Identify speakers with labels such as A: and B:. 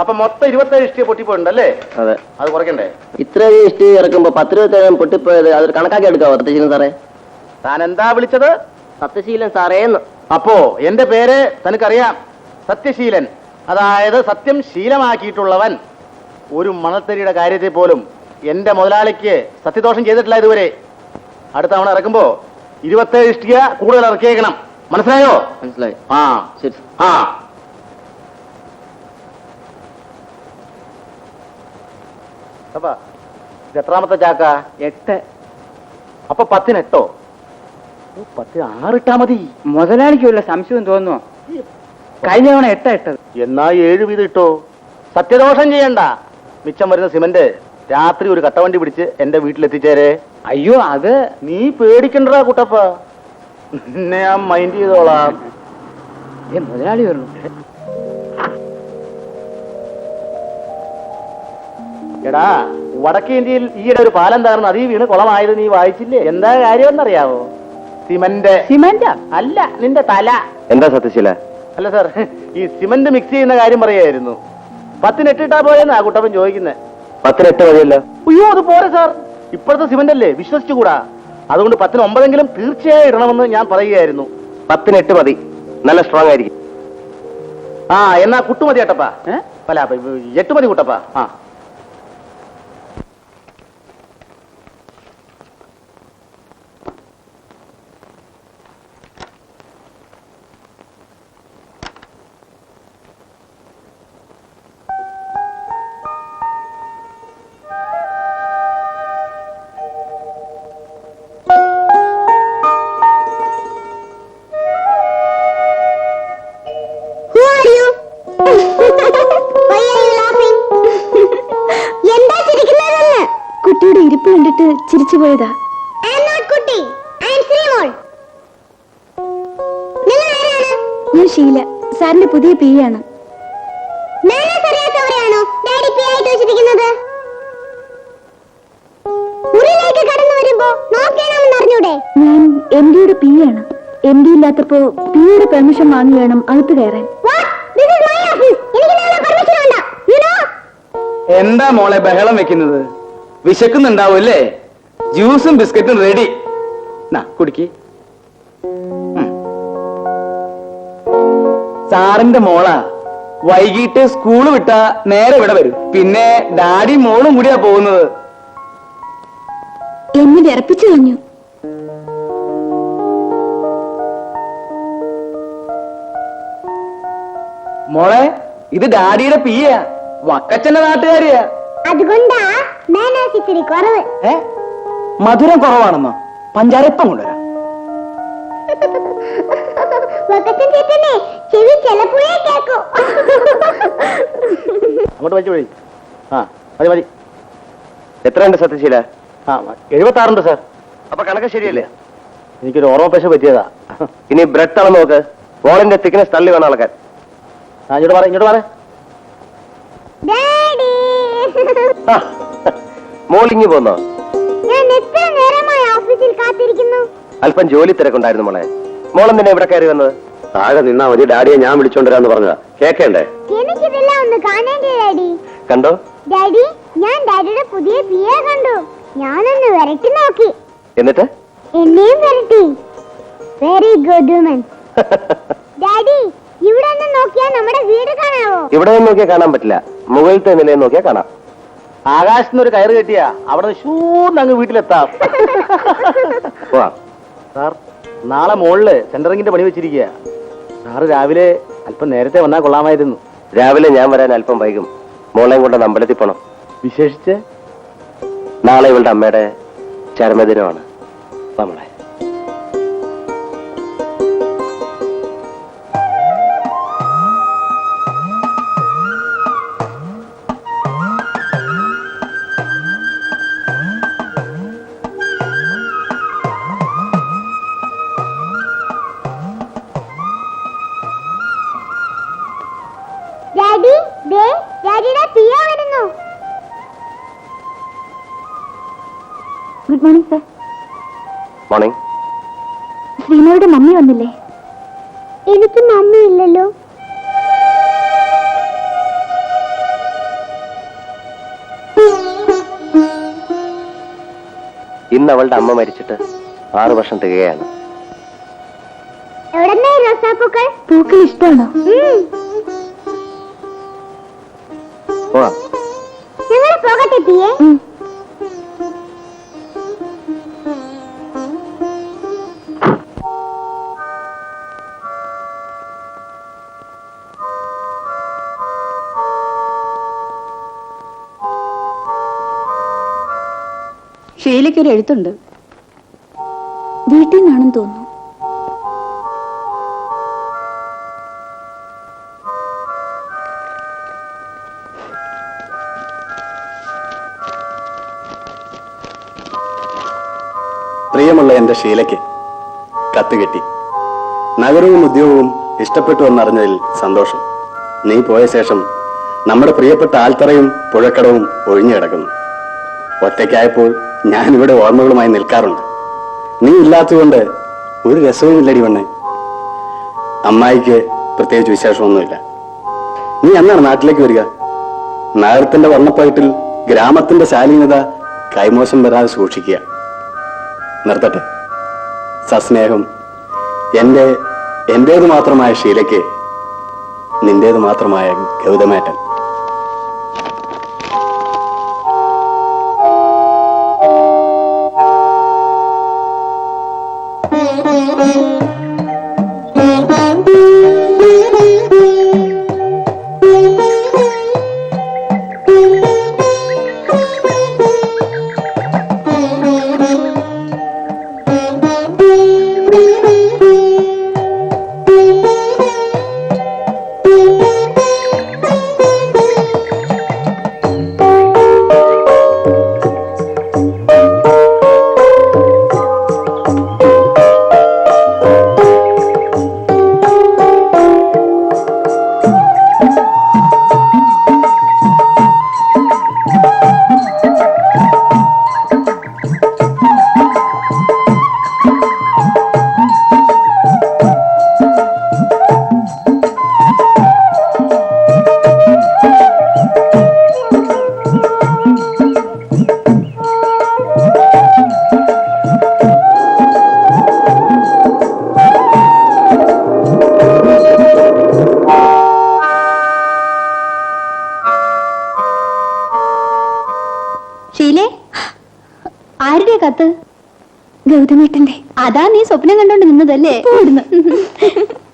A: അപ്പൊ മൊത്തം 27 ഇഷ്ടിക പൊട്ടിപ്പോയിട്ടുണ്ടല്ലേ?
B: അതെ.
A: അത് കുറയ്ക്കണ്ടേ?
B: ഇത്രയും ഇഷ്ടിക ഇറക്കുമ്പോ 10-27 പൊട്ടിപ്പോയത് അതൊരു കണക്കാക്കി എടുക്കാവോ സത്യശീലൻ സാറേ?
A: താൻ എന്താ വിളിച്ചത്?
B: സത്യശീലൻ സാറേന്ന്.
A: അപ്പോ എന്റെ പേര് തനിക്കറിയാം, സത്യശീലൻ. അതായത് സത്യം ശീലമാക്കിയിട്ടുള്ളവൻ. ഒരു മണത്തരിയുടെ കാര്യത്തിൽ പോലും എന്റെ മുതലാളിക്ക് സത്യദോഷം ചെയ്തിട്ടില്ല ഇതുവരെ. അടുത്ത തവണ ഇറക്കുമ്പോ 27 ഇഷ്ടിക കൂടുതൽ ഇറക്കിയേക്കണം. മനസ്സിലായോ?
B: മനസ്സിലായി.
A: ആ
B: ശരി.
A: ആ അപ്പൊ ഇത് എത്രാമത്തെ ചാക്ക?
C: 8.
A: അപ്പൊ 10-ന് 8. 10 6 ഇട്ടാ മതി.
C: മുതലാളിക്ക് വല്ല സംശയം തോന്നുന്നു. കഴിഞ്ഞ തവണ 8 ഇട്ടത്.
A: എന്നാ 7 വീതം ഇട്ടോ. സത്യദോഷം ചെയ്യണ്ട. മിച്ചം വരുന്ന സിമന്റ് രാത്രി ഒരു കട്ടവണ്ടി പിടിച്ച് എന്റെ വീട്ടിലെത്തിച്ചേരെ.
C: അയ്യോ, അത്
A: നീ പേടിക്കണ്ടടാ കുട്ടപ്പ, നിന്നെ ഞാൻ മൈൻഡ് ചെയ്തോളാം.
C: മുതലാളി വരണം.
A: എടാ, വടക്കേ ഇന്ത്യയിൽ ഈയിടെ ഒരു പാലം തകർന്ന് അതീ വീണ് കുളമായത് നീ വായിച്ചില്ലേ? എന്താ കാര്യമെന്നറിയാവോ? സിമന്റ്.
C: സിമന്റാ?
A: അല്ല, നിന്റെ തല.
B: എന്താ സത്യശീല?
A: അല്ല സാർ, ഈ സിമന്റ് മിക്സ് ചെയ്യുന്ന കാര്യം പറയായിരുന്നു. 10-ന് 8 ഇട്ടാ പോയെന്നാ കുട്ടപ്പൻ ചോദിക്കുന്നത്.
B: 10-ന് 8 മതിയല്ലോ.
A: അയ്യോ, അത് പോരെ സാർ. ഇപ്പോഴത്തെ സിമന്റ് അല്ലേ, വിശ്വസിച്ചുകൂടാ. അതുകൊണ്ട് 10-ന് 9 തീർച്ചയായും ഇടണമെന്ന് ഞാൻ പറയുകയായിരുന്നു.
B: 10-ന് 8 മതി, നല്ല സ്ട്രോങ് ആയിരിക്കും.
A: ആ, എന്നാ കുട്ടു മതി ഏട്ടപ്പാ. അല്ല, 8 മതി കുട്ടപ്പാ. ആ
D: കുട്ടിയുടെ ഇരിപ്പ് കണ്ടിട്ട് ചിരിച്ചു പോയതാ. ഞാൻ ഷീല, സാറിന്റെ പുതിയ പി ആണ്. ഞാൻ എം ഡിയുടെ പി ആണ്. എം ഡി ഇല്ലാത്തപ്പോ പിയുടെ പെർമിഷൻ വാങ്ങി വേണം അകത്ത് കയറാൻ.
C: എന്താ മോളെ ബഹളം വെക്കുന്നത്? വിശക്കുന്നുണ്ടാവൂല്ലേ? ജ്യൂസും ബിസ്ക്കറ്റും റെഡി. കുടിക്ക്. സാറിന്റെ മോളാ. വൈകിട്ട് സ്കൂള് വിട്ടാ നേരെ ഇവിടെ വരും. പിന്നെ ഡാഡി മോളും കൂടിയാ പോകുന്നത്.
D: എന്നെ വിറപ്പിച്ചു കഴിഞ്ഞു.
C: മോളെ, ഇത് ഡാഡിയുടെ പിയാ, വക്കച്ചന്റെ നാട്ടുകാരിയാ.
D: അതുകൊണ്ടാ ഇത്തിരി കുറവ്.
C: മധുരം കുറവാണെന്നോ? പഞ്ചാരപ്പം കൊണ്ടുവരാം.
A: അങ്ങോട്ട് വെച്ചു പോയി. ആ മതി മതി.
B: എത്രയുണ്ട് സത്യശീല?
A: 76 ഉണ്ട് സാർ.
B: അപ്പൊ കണക്ക് ശരിയല്ലേ?
A: എനിക്കൊരു ഓർമ്മ പശ പറ്റിയതാ.
B: ഇനി ബ്രെഡ് അളന്ന് നോക്ക്. വോളിന്റെ തിക്നെസ് തള്ളി വേണം അളക്കാൻ.
A: ഇങ്ങോട്ട് പറ.
B: മോളിങ്ങി പോന്നോ?
D: ഞാൻ എത്ര നേരമായി ഓഫീസിൽ കാത്തിരിക്കുന്നു.
B: അല്പം ജോലി തിരക്കുണ്ടായിരുന്നു മോളെ. മോളെന്തിനാ ഇവിടെ കയറി വന്നത്? താഴെ നിന്നാ മതി, ഡാഡിയെ ഞാൻ വിളിച്ചോണ്ടിരാന്ന് പറഞ്ഞതാ. കേക്കണ്ടേ?
D: എനിക്കിതെല്ലാം ഒന്ന് കാണേണ്ടേ ഡാഡി?
B: കണ്ടോ
D: ഡാഡി? ഞാൻ ഡാഡിയുടെ പുതിയ പിയെ കണ്ടു. ഞാനൊന്ന് വരട്ടി നോക്കി.
B: എന്നിട്ട്
D: എന്നെയും വരട്ടി. Very good woman. ഡാഡി, ഇവിടെ നിന്ന് നോക്കിയാൽ നമ്മുടെ വീട് കാണാവോ?
B: ഇവിടെ നിന്ന് നോക്കിയാൽ കാണാൻ പറ്റില്ല, മുകളിലത്തെ നിലയിൽ നോക്കിയാൽ കാണാം.
A: ആകാശത്തിന് ഒരു കയറ് കെട്ടിയാ അവിടെ ഷൂന്ന് അങ്ങ് വീട്ടിലെത്താം. സാർ, നാളെ മോളില് സെന്ററിങ്ങിന്റെ പണി വെച്ചിരിക്കുക. സാറ് രാവിലെ അല്പം നേരത്തെ വന്നാൽ കൊള്ളാമായിരുന്നു.
B: രാവിലെ ഞാൻ വരാൻ അല്പം വൈകും. മോളെയും കൊണ്ട് അമ്പലത്തിൽ പോണം.
A: വിശേഷിച്ച്
B: നാളെ ഇവളുടെ അമ്മയുടെ ചരമദിനമാണ്. നമ്മളെ
D: ഗുഡ് മോർണിംഗ് സർ.
B: മോർണിംഗ്.
D: ശ്രീമോളുടെ മമ്മി വന്നില്ലേ? എനിക്ക് മമ്മി ഇല്ലല്ലോ.
B: ഇന്ന് അവളുടെ അമ്മ മരിച്ചിട്ട് 6 വർഷം തികയാണ്.
D: എവിടെന്നാ ഈ റോസാപ്പൂക്കൾ? പൂക്കൾ ഇഷ്ടമാണോ?
B: പോവാം.
D: ഞങ്ങൾ പോകട്ടെ പിയെ.
E: ഷീലയ്ക്കൊരു എഴുത്തുണ്ട്. വീട്ടിൽ നിന്നാണെന്ന് തോന്നുന്നു.
F: പ്രിയമുള്ള എന്റെ ഷീലയ്ക്ക് കത്ത് കിട്ടി. നഗരവും ഉദ്യോഗവും ഇഷ്ടപ്പെട്ടു എന്നറിഞ്ഞതിൽ സന്തോഷം. നീ പോയ ശേഷം നമ്മുടെ പ്രിയപ്പെട്ട ആൽത്തറയും പുഴക്കടവും ഒഴിഞ്ഞു കിടക്കുന്നു. ഒറ്റയ്ക്കായപ്പോൾ ഞാനിവിടെ ഓർമ്മകളുമായി നിൽക്കാറുണ്ട്. നീ ഇല്ലാത്തതുകൊണ്ട് ഒരു രസവുമില്ലടി വണ്ണേ. അമ്മായിക്ക് പ്രത്യേകിച്ച് വിശേഷമൊന്നുമില്ല. നീ എന്നാണ് നാട്ടിലേക്ക് വരിക? നഗരത്തിന്റെ വർണ്ണപ്പയറ്റിൽ ഗ്രാമത്തിന്റെ ശാലീനത കൈമോശം വരാതെ സൂക്ഷിക്കുക. നിർത്തട്ടെ. സസ്നേഹം. എന്റേത് മാത്രമായ ഷീലയ്ക്ക് നിന്റേത് മാത്രമായ ഗൗതമേട്ടൻ.
E: ഷീലേ, ആരുടെ കത്ത്? ഗൗതമേട്ടന്റെ. അതാ നീ സ്വപ്നം കണ്ടോണ്ട് നിന്നതല്ലേ?